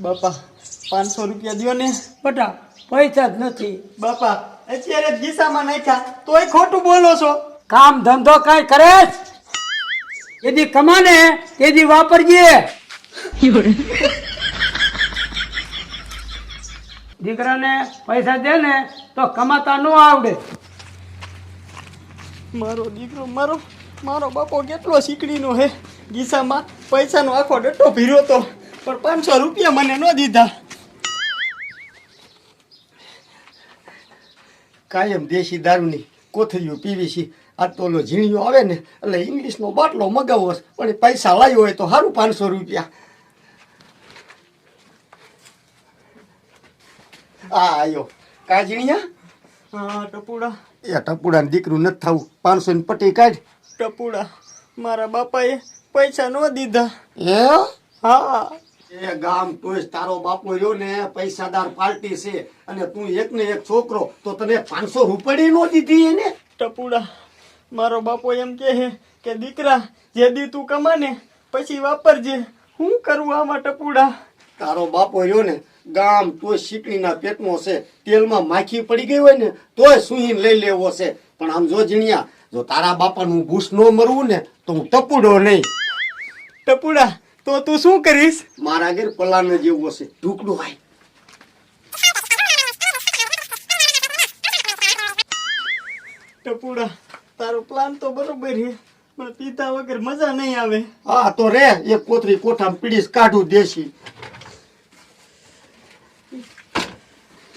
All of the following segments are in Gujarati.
બાપા 500 રૂપિયા દ્યો ને. બટા પૈસા જ નથી. બાપા અત્યારે જ ગીસામાં નાખ્યા તોય ખોટું બોલો છો. કામ ધંધો કાંઈ કરે એદી કમાને તેદી વાપરજે. દીકરાને પૈસા દે ને તો કમાતા ન આવડે. મારો દીકરો મારો બાપો કેટલો શીકડીનો હે. ગીસામાં પૈસાનો આખો ડટ્ટો ભીરો તો પણ 500 રૂપિયા મને ન દીધા. કાયમ દેશી દારૂની કોથળીઓ પીવી છે. આ તો ઓલો ઝીણીઓ આવે ને એટલે ઇંગ્લિશનો બાટલો મગાવો પણ એ પૈસા લાવ્યો હોય તો સારું 500 રૂપિયા. આયો કાજણીયા. હા ટપુડા. એ ટપુડાને દીકરું નથી થવું. 500 ની પટ્ટી કાઢ. ટપુડા મારા બાપાએ પૈસા ન દીધા. એ હા એ ગામ તોય તારો બાપો રહ્યો ને પૈસાદાર પાર્ટી છે અને તું એક ને એક છોકરો તો તને 500 રૂપિયા નો દીધી એને. ટપુડા મારો બાપો એમ કહે કે દીકરા જે દી તું કમાને પછી વાપરજે. હું કરું આમાં ટપુડા? તારો બાપો રહ્યો ને ગામ તોય શીકણીના પેટમાં છે. તેલમાં માખી પડી ગઈ હોય ને તોય સુહીને લઈ લેવો છે. પણ આમ જો જીણિયા જો તારા બાપાનું ભૂસ ન મરવું ને તો હું ટપુડો નહીં. ટપુડા તો તું શું કરીશ? મારા ઘેર પલાને જેવો છે ઢુકડું ભાઈ. ટપુડા તારો પ્લાન તો બરોબર છે પણ પીતા વગર મજા નહીં આવે. હા તો રે એક કોથરી કોઠામાં પીડીશ કાઢું દેશી.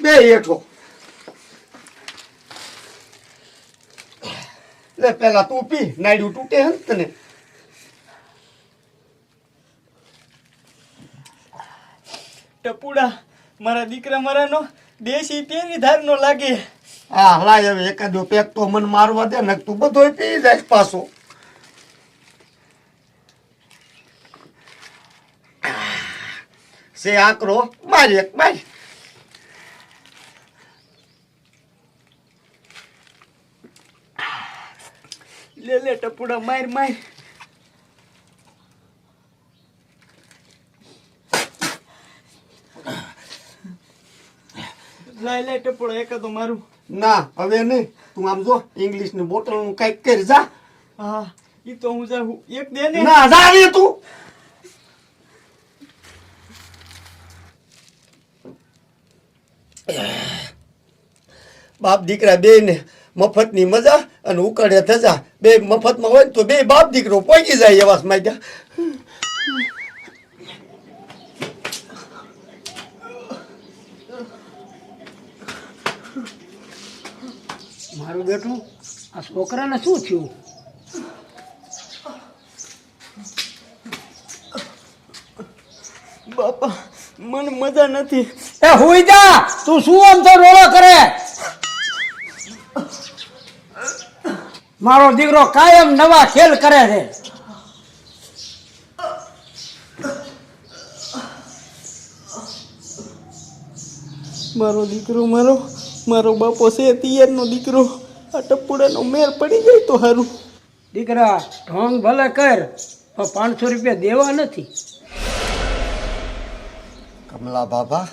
બે હેઠો લે પેલા તું પી નાયડું તૂટે હે તને. ટપુડા મારા દીકરા મારાનો દેશી પેરી ધારનો લાગે. હા લાય હવે એકાદો પેક તો મન મારવા દે ને તું બધોય પી જાય પાછો. સે આકરો માર એક માર. લે ટપુડા માર માર. લે ટપુડા એકાદો મારું. ના હવે નહીં. તું આમ જો ઇંગ્લિશ ની બોટલ નું કઈક કરી જા. હા ઈ તો હું જાઉં. એક દે ને. ના જા રે તું. બાપ દીકરા બે ને મફત ની મજા અને ઉકળે ધજા બે મફતમાં હોય તો બે બાપ દીકરો પહોંચી જાય એવા માજા. મારું બેટું આ છોકરાને શું થયું? બાપા મને મજા નથી. એ હુઈ જા. તું શું આમ તો રોળો કરે? મારો દીકરો કાયમ નવા ખેલ કરે છે. મારો દીકરો મારો બાપો છે તિયારનો દીકરો. આ ટપુડાનો મેર પડી જાય તો સારું. દીકરા ઢોંગ ભલે કર પણ 500 રૂપિયા દેવા નથી. કમલા બાબા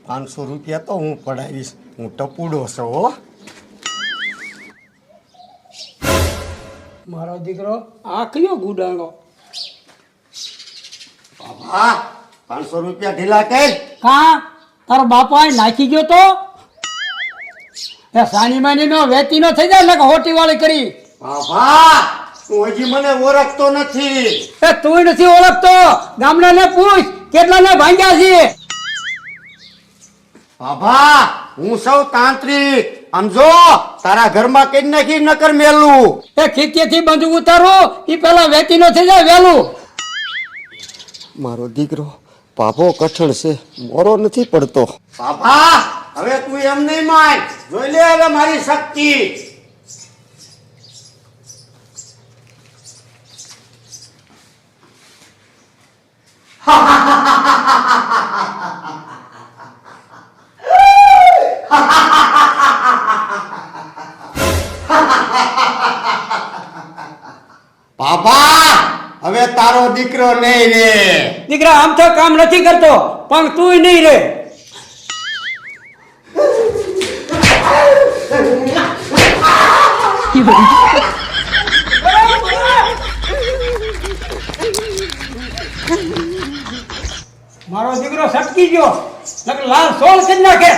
500 રૂપિયા તો હું પડાવીશ. હું ટપુડો છું હો. મારો દીકરો આ કયો ગુડાણો? બાબા 500 રૂપિયા ઢીલા કર. કા તારો બાપા નાખી ગયો તો એ સાની માની નો વેતી નો થઈ જાય ને હોટી વાળી કરી. બાબા તું હજી મને ઓળખતો નથી. એ તું નથી ઓળખતો? ગામડા ને પૂછ કેટલા ને ભાંગ્યા છે. બાબા હું સૌ તાંત્રિક સમજો. તારા ઘરમાં કઈ નાખી નકર મેલું. એ ખીચેથી બંધ ઉતારો એ પેલા વેતી નો થઈ જાય વેલું. મારો દીકરો બાપો કઠણ છે મોરો નથી પડતો. બાબા હવે તું એમ નહીં માન. જોઈ લે હવે મારી શક્તિ. બાબા હવે તારો દીકરો નહીં રે. દીકરા આમ તો કામ નથી કરતો. પણ તું નહીં રે. મારો દીકરો સટકી ગયો, નકર લાલ સોળ કરી નાખે.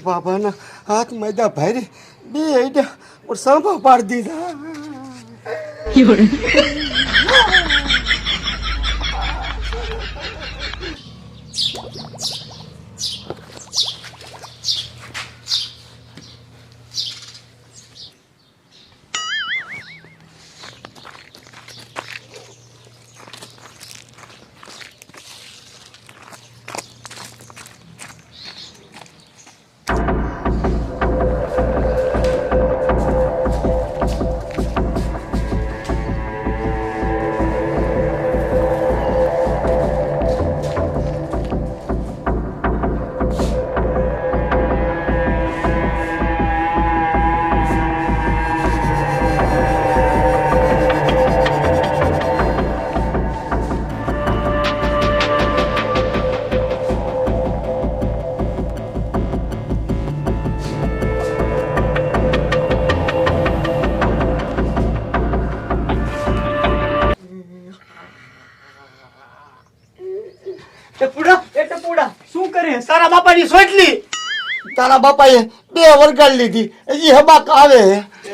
બાબાના હાથ मैदा ભાઈ બે આઈડા और सांभा पाड़ દીધા. ટપુડા શું કરે? તારા બાપાની સોટલી તારા બાપાએ બે વરગાડ લીધી, હજી હબાક આવે.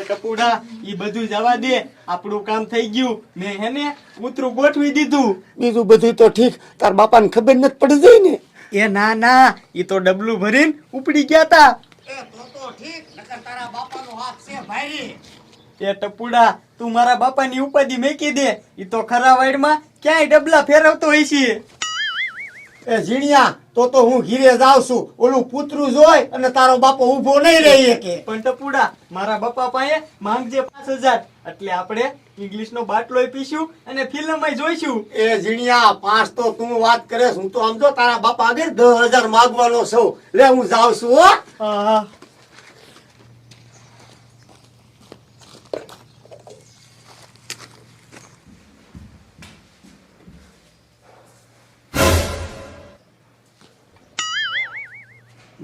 ટપુડા ઈ બધું જવા દે, આપણું કામ થઈ ગયું. મેં હેને કૂતરું ગોઠવી દીધું. બીજું બધું તો ઠીક, તાર બાપાને ખબર નથી પડી જાય ને? એ ના ના, ઈ તો ડબલું ભરીને ઉપડી ગયા તા. તો ઠીક, નકર તારા બાપાનો હાથ છે ભાઈ. એ ટપુડા તું મારા બાપાની ઉપાધિ મેકી દે, ઈ તો ખરા વાડમાં ક્યાંય ડબલા ફેરવતો હોય છે. એ ઝીણિયા તો હું ઘીરે જાઉં છું, ઓલું પૂતરું જોઈ અને તારો બાપો ઊભો નહીં રહી શકે. પણ ટપુડા મારા બાપા પાસે માંગજે 5000, એટલે આપણે ઇંગ્લિશનો બાટલોય પીશું અને ફિલ્મય જોઈશું. એ ઝીણિયા 5 તો તું વાત કરે, હું તો સમજો તારા બાપા આગળ 10000 માંગવાનો છું. લે હું જાઉં છું. હો હા.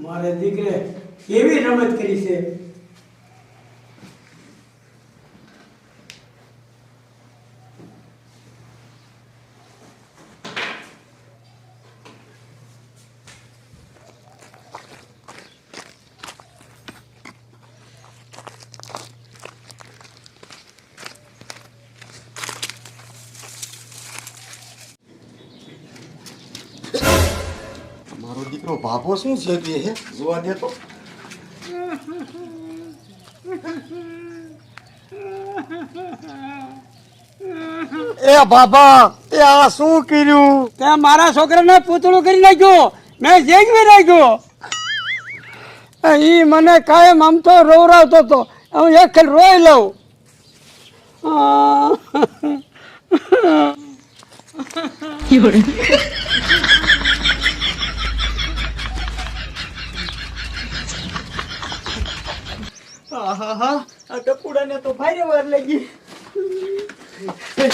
મારે દીકરે કેવી રમત કરી છે. મારો દીકરો બાપો શું છે કે હે જોવા દે તો. એ બાબા એ આ શું કર્યું? તે મારા છોકરાને પૂતળું કરી નાખ્યું, મેં જેગવી નાખ્યો. ઈ મને કાયમ આમ તો રોવરાવતો હતો, હું એક રોઈ લઉં. આ ટપુડાને તો ભારે વાર લાગી.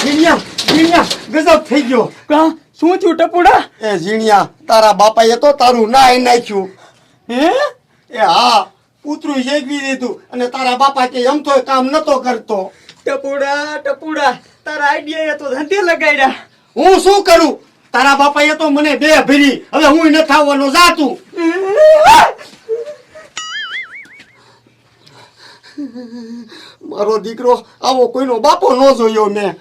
ઝીણિયા ગજબ થઈ ગયો. કા શું થયું ટપુડા? એ ઝીણિયા તારા બાપાએ તો તારું નાઈ નાખ્યું. હે? એ હા, પૂતરું શેકવી દીધું અને તારા બાપા કે એમ તો કામ નતો કરતો. ટપુડા તારા આઈડિયા તો ધંધે લગાડ્યા. હું શું કરું? તારા બાપાએ તો મને બે ભરી, હવે હું ન થાવવાનો જાતું. મારો દીકરો આવો કોઈનો બાપો ન જોયો મેં.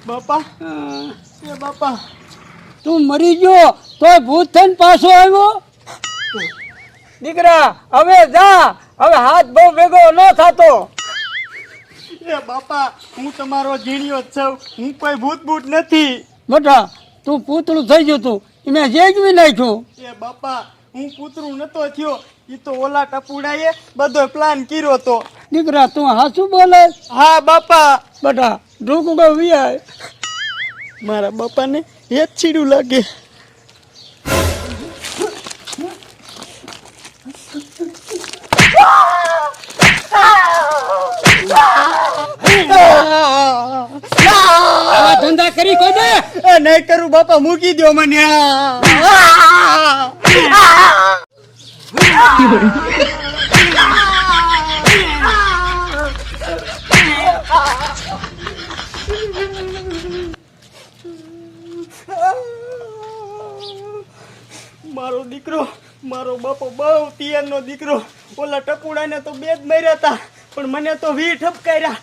બાપા એ બાપા તું મરી ગયો તોય ભૂત થઈને પાછો આવ્યો. દીકરા હવે જા, હવે હાથ બહુ ભેગો ન થતો. એ બાપા હું તમારો ઝીણિયો જ છું, હું કોઈ ભૂત નથી. બેટા તું પૂતળું થઈ ગયું તું, મેં જેગવી નાખ્યું. એ બાપા હું પૂતરું નતો થયો, ઈ તો ઓલા ટપુડાએ બધો પ્લાન કર્યો તો. દીકરા તું હાચું બોલે? હા બાપા. બેટા ઢોકુબા વિયા મારા બાપાને એ જ છીડું લાગે. આવા ધંધા કરી કોઈ દે નહીં કરું બાપા, મૂકી દો મને. મારો દીકરો, મારો બાપો બહુ તિયારનો દીકરો. ઓલા ટપુડાને તો બે જ માર્યા હતા, પણ મને તો 20 ઠપકાર્યા.